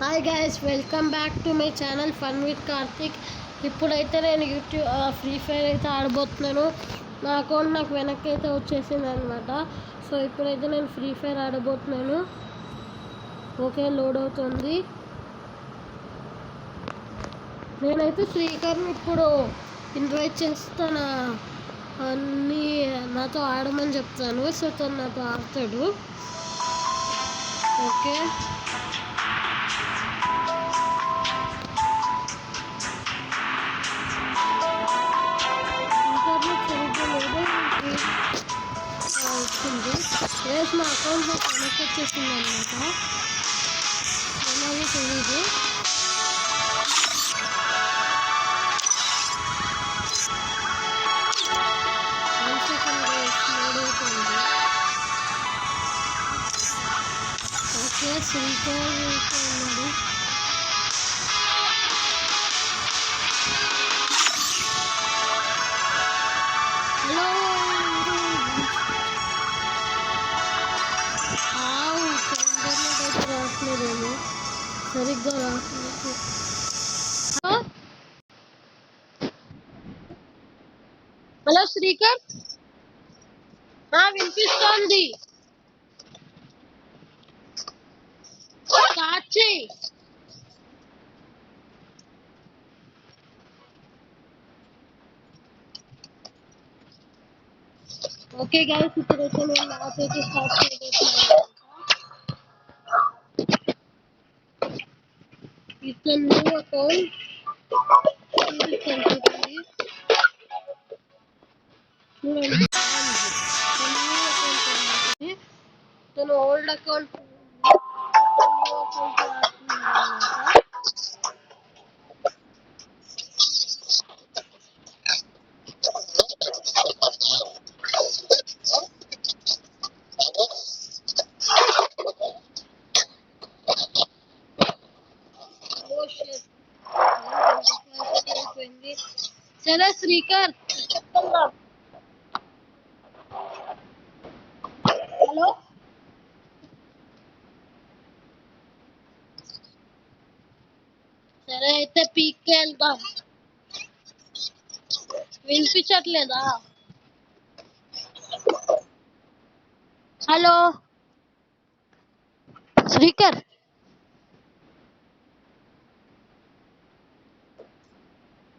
Hi guys, welcome back to my channel fun with Karthik. ఇప్పుడైతే నేను YouTube free fire అయితే ఆడబోతున్నాను. నా అకౌంట్ నాకు వెనక్కి అయితే వచ్చేసింది అనమాట. సో ఇప్పుడైతే నేను ఫ్రీ ఫైర్ ఆడబోతున్నాను. ఓకే, లోడ్ అవుతుంది. నేనైతే శ్రీకర్ని ఇప్పుడు ఇన్వైట్ చేస్తాను, అన్నీ నాతో ఆడమని చెప్తాను. సో తను నాతో ఆడతాడు. ఓకే, వచ్చింది. రేపు మా అకౌంట్లో కనెక్ట్ వచ్చేసింది అనమాట. ఎలాగో తెలియదు. ఓకే, శ్రీకర్ ఉన్నాడు. హలో, రావట్లేదేమో, సరిగ్గా రావట్లేదు. హలో శ్రీకర్, వినిపిస్తోంది. స్టార్ట్ చేయి. ఓకే గైస్, ఇప్పుడైతే నేను నాకైతే స్టార్ట్ చేయబోతున్నాను. ఇట్లా న్యూ అకౌంట్ చూడండి. తను ఓల్డ్ అకౌంట్ సరే శ్రీకర్, హలో, సరే అయితే పీక్కి వెళ్దాం. వినిపించట్లేదా? హలో శ్రీకర్,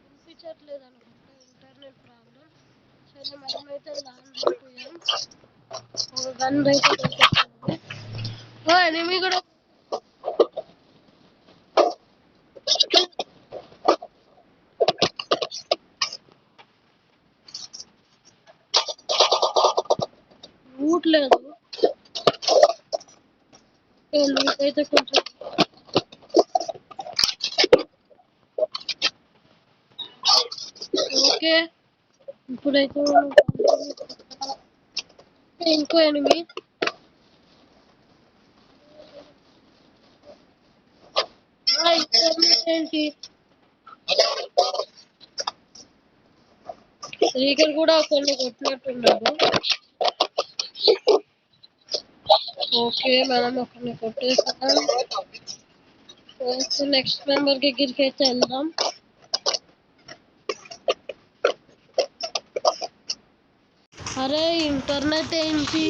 వినిపించట్లేదు అనుకుంటా, ఇంటర్నెట్ ప్రాబ్లం. సరే, మనమైతే ల్యాండ్ అయిపోయాం. ఒక గన్ అయితే దొరికింది. ఓ ఎనిమి కూడా ఊట్లేదు. అయితే కొంచెం ఓకే. ఇప్పుడైతే ఇంకో ఎనిమి. ఏంటి, శ్రీకర్ కూడా కొన్ని కొట్టినట్టున్నాడు. ఓకే, మనం ఒకరిని కొట్టేస్తాం. నెక్స్ట్ మెంబర్ దగ్గరికి అయితే వెళ్దాం. అరే ఇంటర్నెట్ ఏంటి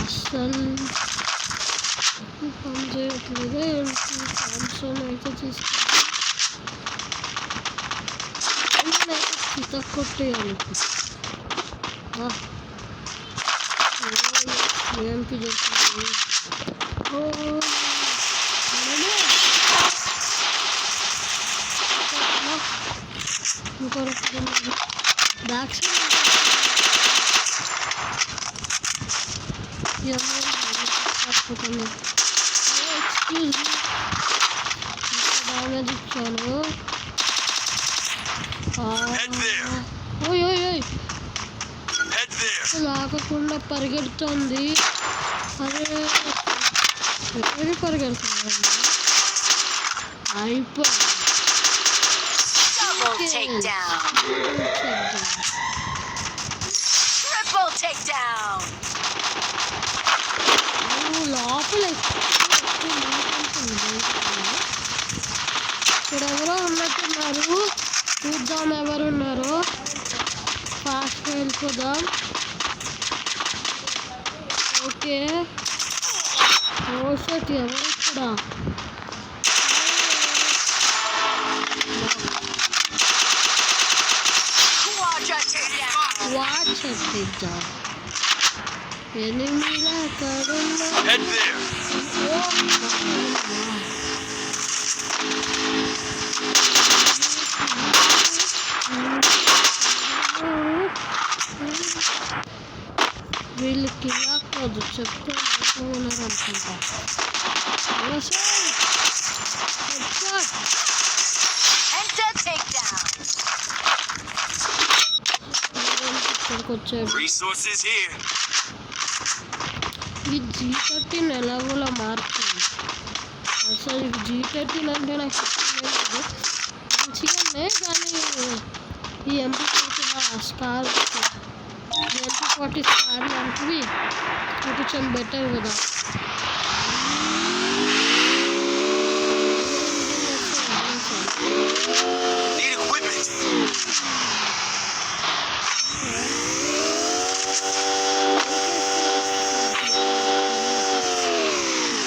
అసలు పని చేయట్లేదు. ఏంటి సామ్సంగ్ అయితే తీసుకుంటే చిత కొట్టేయాలి. ఏంటి చెప్తుంది? బ్యాక్ ఎక్స్క్యూజ్ డ్యామేజ్ ఇచ్చాను. లాగకుండా పరిగెడుతుంది. అరే ఎక్కడికి పరిగెడుతుంది? అయిపోయింది. Triple takedown. వెళ్ళిపోదాం. ఓకే ఓషట్ ఎవరు ఇక్కడ వాచ్ ఎట్టిద్దాం ఎనిమిది అక్కడున్నా వీళ్ళకి ఇలా కాదు చెప్తే ఉన్నారనుకుంటా. ఇక్కడికి వచ్చాడు. ఈ G13 ఎలాగోలా మార్చింది. అసలు G13 అంటే నాకు మంచిగానే, కానీ ఈ MP40 స్టార్ MP40 స్టార్ లాంటివి కొంచెం బెటర్ కదా.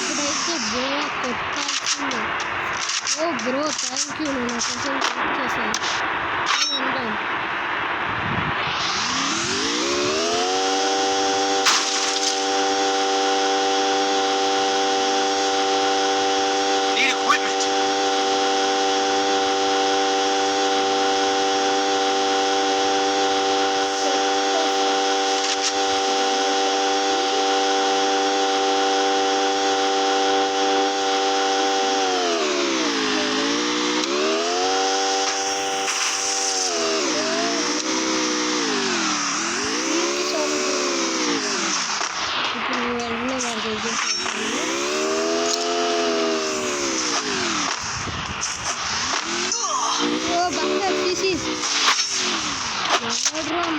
ఇప్పుడైతే బ్రో కొట్టాల్సిందే. ఓ బ్రో థ్యాంక్ యూ, నేను కొంచెం హెల్ప్ చేశాను. ఉంటాను.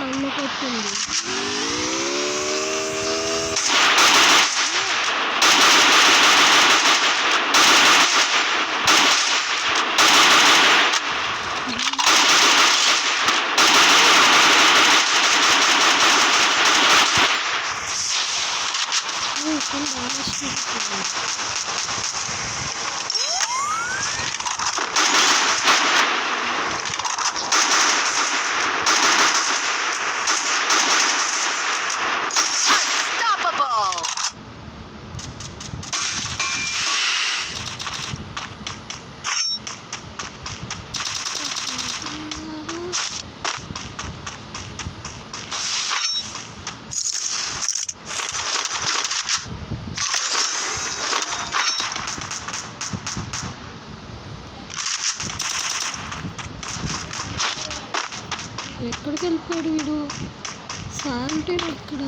నన్ను కొట్టింది. ఎక్కడికి వెళ్ళిపోయాడు వీడు? శాంటీన్ ఎక్కడ?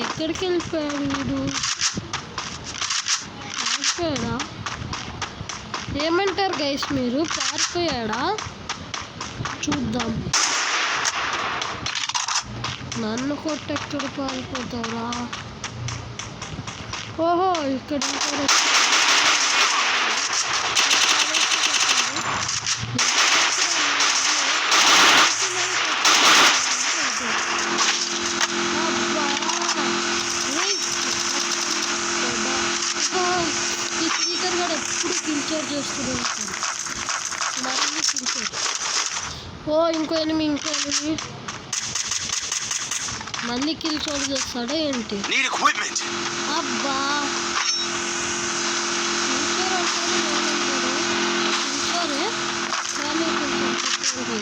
ఎక్కడికి వెళ్ళిపోయాడు వీడు? పారిపోయాడా? ఏమంటారు గైస్ మీరు? పారిపోయాడా? చూద్దాం. నన్ను కొట్టి ఎక్కడ పారిపోతాడా? ఓహో ఇక్కడ ఎప్పుడు కిల్చర్ చేస్తూనే ఉంటాడు. మళ్ళీ కిల్చర్. ఓ ఇంకో ఎనిమి మళ్ళీ కిల్చర్ చేస్తాడా ఏంటి? అబ్బా కిల్చరే కానీ నేను కొన్ని రోజులుగా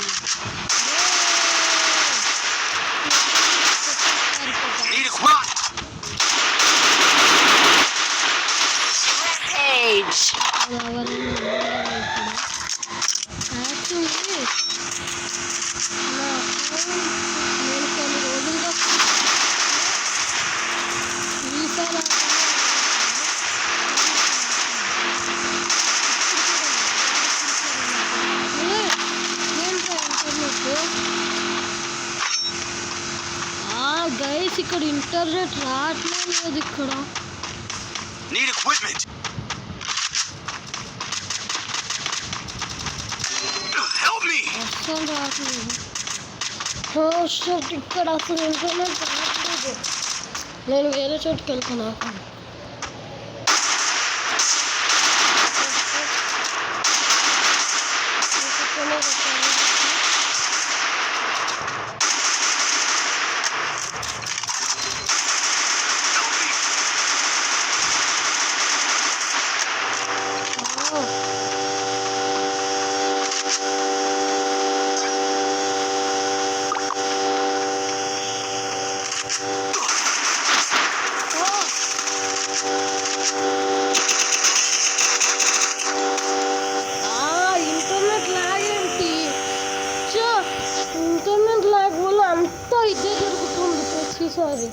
గైస్ ఇక్కడ ఇంటర్నెట్ రావట్లేదు. ఇక్కడ అస్సలు రావట్లేదు. ఇక్కడ అసలు ఇంటర్నెట్ రావట్లేదు. నేను వేరే చోటుకి వెళ్తాను. ఇంటర్నెట్ లాగ్ ఏంటి? ఇంటర్నెట్ లాగ్ వల్ల అంతా ఇదే జరుగుతుంది ప్రతిసారి.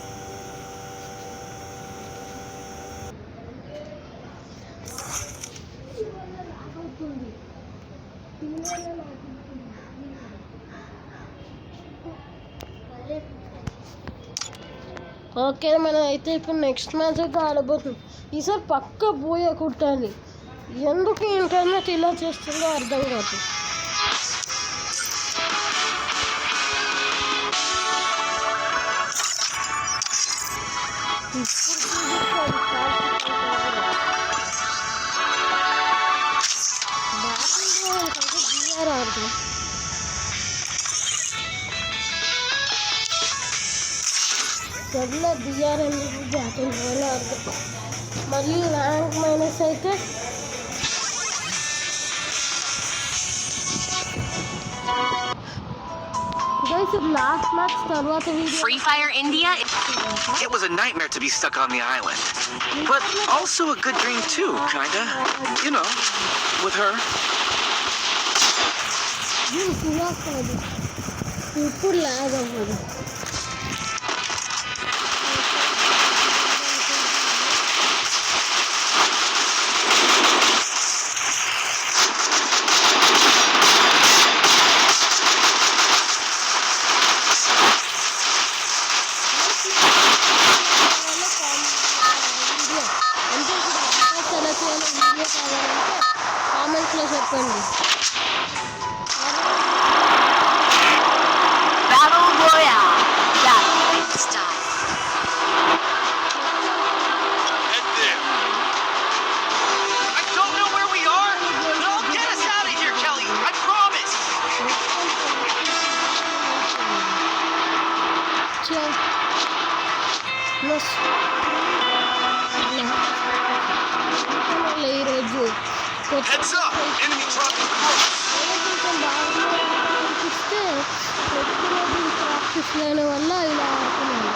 ఓకే, మనం అయితే ఇప్పుడు నెక్స్ట్ మ్యాచ్ అయితే ఆడబోతుంది. ఈసారి పక్క పోయే కుట్టాలి. ఎందుకు ఇంటర్నెట్ ఇలా చేస్తుందో అర్థం కాదు. ఆడతాం. బిఆర్ ఎందుకు బ్యాటింగ్ వల్ల ఆడతాం. మళ్ళీ ర్యాంక్ మైనస్ అయితే లాస్ట్ మ్యాచ్ తర్వాత Free Fire India. It was a nightmare to be stuck on the island, but also a good dream too, kinda. You know, with her. ఇప్పుడు లాగ్ అవ్వదు. కామెంట్స్లో చెప్పండి. Battle Royale. Battle style. Head there. I don't know where we are, but I'll get us out of here, Kelly. I promise. ఈరోజు Heads up. Enemy dropping close. అనిపిస్తే ప్రతిరోజు practice లేని వల్ల ఇలా ఆడుతున్నాను.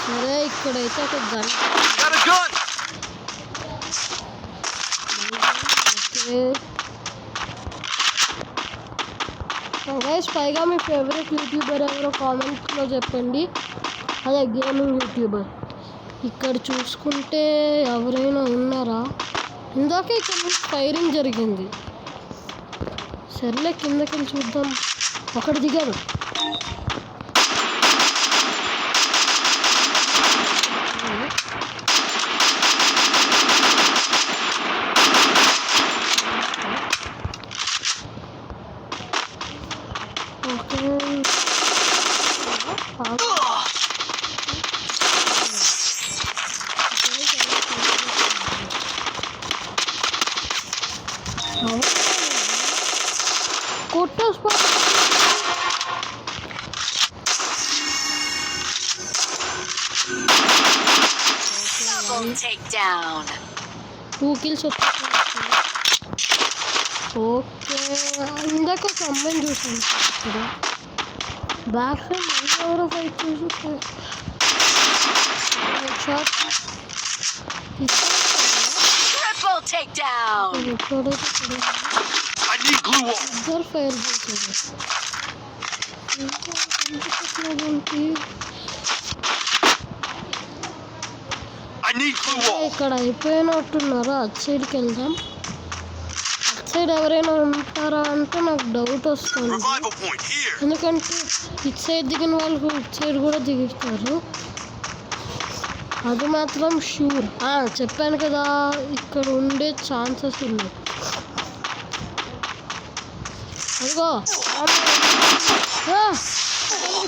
సరే, ఇక్కడైతే ఒక gun. Got a gun. Guys, పైగా మీ ఫేవరెట్ యూట్యూబర్ ఎవరో కామెంట్స్లో చెప్పండి. అదే గేమింగ్ యూట్యూబర్. ఇక్కడ చూసుకుంటే ఎవరైనా ఉన్నారా? ఇందాకే ఇక్కడ నుంచి ఫైరింగ్ జరిగింది. సర్లే, కిందకి వెళ్ళి చూద్దాం. ఒకటి దిగాడు. Double takedown. 2 kills వచ్చాయి. ఓకే, ఇందాక ఒక అమ్మాయిని చూసాను ఇక్కడ. బ్యాక్ సైడ్ మళ్ళీ ఎవరో ఫైట్ చూసి shot. Triple takedown. I need glue wall. ఇద్దరు ఫైర్ చేశారు. I need glue wall. ఇక్కడ అయిపోయినట్టున్నారు. అటు సైడ్కి వెళ్దాం. అటు సైడ్ ఎవరైనా ఉంటారా అంటే నాకు డౌట్ వస్తుంది. Revival point here. ఎందుకంటే ఇటు సైడ్ దిగిన వాళ్ళు ఇటు సైడ్ కూడా దిగుతారు. అది మాత్రం షూర్. చెప్పాను కదా, ఇక్కడ ఉండే ఛాన్సెస్ ఉన్నాయి. అదిగో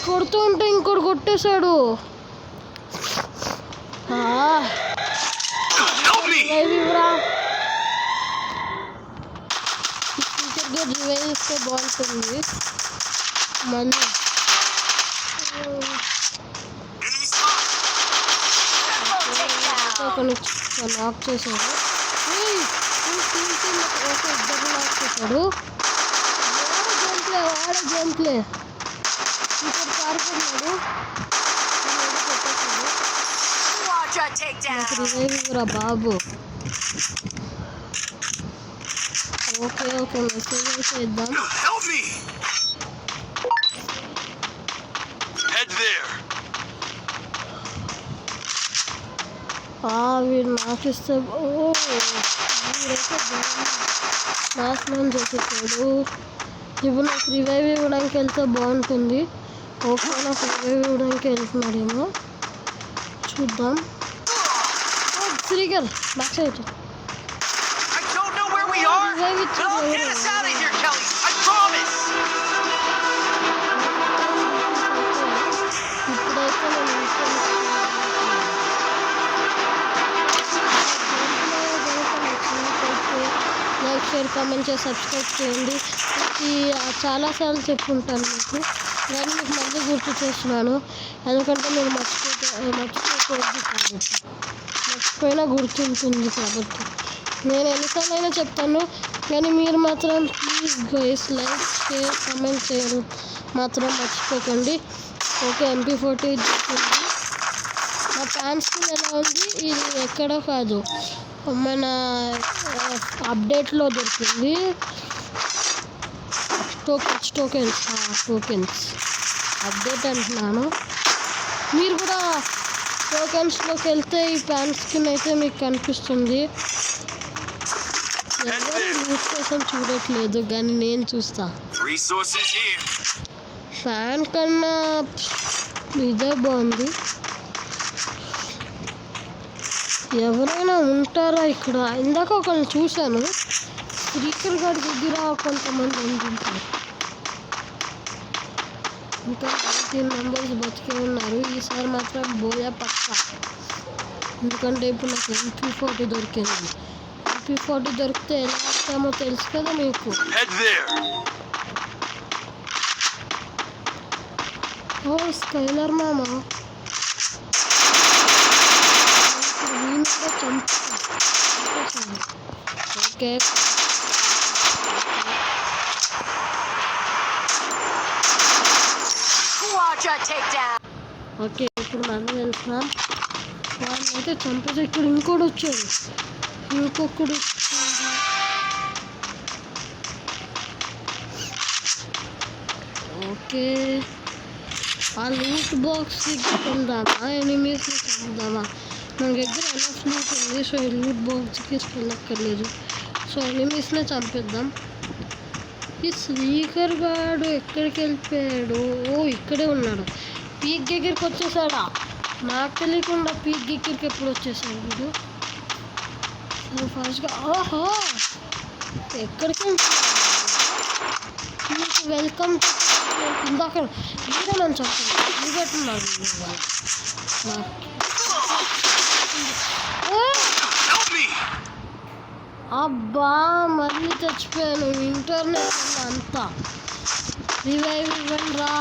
కొడుతూ ఉంటే ఇంకోటి కొట్టేశాడు. రివైవ్ ఇస్తే బాగుంటుంది. మళ్ళీ లాక్ చేశాడు. ఇద్దరు లాక్ చేశాడు. వాడే గేమ్ ప్లే ఇక్కడ పారిపోతున్నాడు. రివైవ్ ఇవ్వరా బాబు. ఓకే మెసేజ్ అయితే ఇద్దాం. వీడు నాకు ఇస్తే నాశనం చేసేసాడు. ఇప్పుడు నాకు రివైవ్ ఇవ్వడానికి వెళ్తే బాగుంటుంది. ఓకే నాకు రివైవ్ ఇవ్వడానికి వెళ్తున్నాడేమో చూద్దాం. Srikar back side like share comment చేసి సబ్స్క్రైబ్ చేయండి. చాలాసార్లు చెప్పుకుంటాను మీకు, కానీ మీకు మళ్ళీ గుర్తు చేస్తున్నాను. ఎందుకంటే మీరు మర్చిపోయినా గుర్తుంటుంది కాబట్టి. నేను ఎన్నిసార్లు అయినా చెప్తాను, కానీ మీరు మాత్రం please guys like share comment చేయడం మాత్రం మర్చిపోకండి. ఓకే MP40 దొరికింది. నా ప్యాంట్ స్కిన్ ఎలా ఉంది? ఇది ఎక్కడో కాదు, మన అప్డేట్లో దొరికింది. టోకెన్స్ అప్డేట్ అంటున్నాను. మీరు కూడా టోకెన్స్లోకి వెళ్తే ఈ ప్యాంట్ స్కిన్ అయితే మీకు కనిపిస్తుంది. ఎవరు లూట్ కోసం చూడట్లేదు, కానీ నేను చూస్తా. ఫ్యాన్ కన్నా ఇదే బాగుంది. ఎవరైనా ఉంటారా ఇక్కడ? ఇందాక ఒకరిని చూశాను, శ్రీకర్ గారి దగ్గర కొంతమంది ఉంటుంటారు. ఇంకా 19 మెంబర్స్ బతికే ఉన్నారు. ఈసారి మాత్రం బోయా పక్క, ఎందుకంటే ఇప్పుడు నాకు MP40 దొరికింది. MP40 దొరికితే ఎలా ఆడతామో తెలుసు కదా మీకు. ఓ స్కైలర్ మామ ఓకే ఓకే ఇప్పుడు మనం వెళ్తున్నాం. వాడిని అయితే చంపేసి ఇక్కడ ఇంకోటి వచ్చాడు, ఇంకొకడు ఓకే. ఆ లూట్ బాక్స్ తీసుకుందామా, ఎనిమీస్ని చంపుదామా? మన దగ్గర ఎనఫ్ లూట్ ఉంది, సో ఈ లూట్ బాక్స్కి వెళ్ళక్కర్లేదు. సో ఎనిమీస్నే చంపిద్దాం. ఈ శ్రీకర్ గాడు ఎక్కడికి వెళ్ళిపోయాడు? ఓ ఇక్కడే ఉన్నాడు. పీక్ దగ్గరికి వచ్చేసాడా? నాకు తెలియకుండా పీక్ దగ్గరికి ఎప్పుడు వచ్చేసాడు వీడు. సో ఫాస్ట్గా ఓహో ఎక్కడికి మీకు వెల్కమ్. ఇందాక వీడే నన్ను చెప్పండి, వీడెట్టున్నాడు అబ్బా మళ్ళీ చచ్చిపోయాను. ఇంటర్నెట్ అంతా రివైవ్ ఇవ్వండి రా.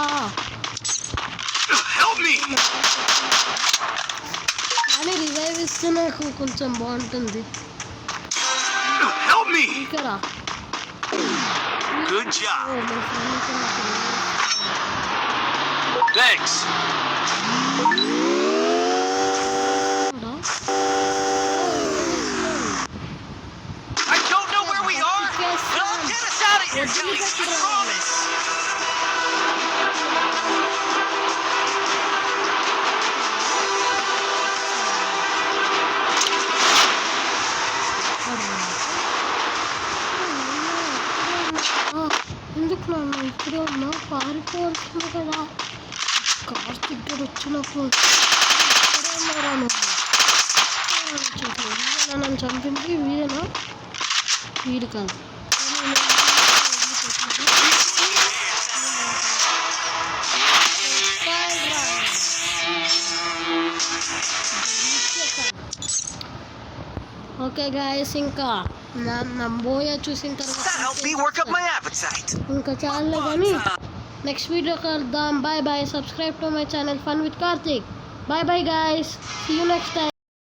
కానీ రివైవ్ ఇస్తే నాకు కొంచెం బాగుంటుంది. ఇంకరా ఎందుకు నాన్న ఇక్కడే ఉన్నా? పారిపోవాల్సింది కదా. కార్తిక్ గారు వచ్చినప్పుడు ఇక్కడే ఉన్నారా? నన్ను చంపింది వీడేనా? వీడు కాదు. ఓకే గాయస్, ఇంకా నా బోయ చూసిన That helped me work up తర్వాత my appetite. ఇంకా చాలే కానీ నెక్స్ట్ వీడియో కలుద్దాం. Bye bye. Subscribe to my channel fun with Karthik. Bye bye guys, see you next time.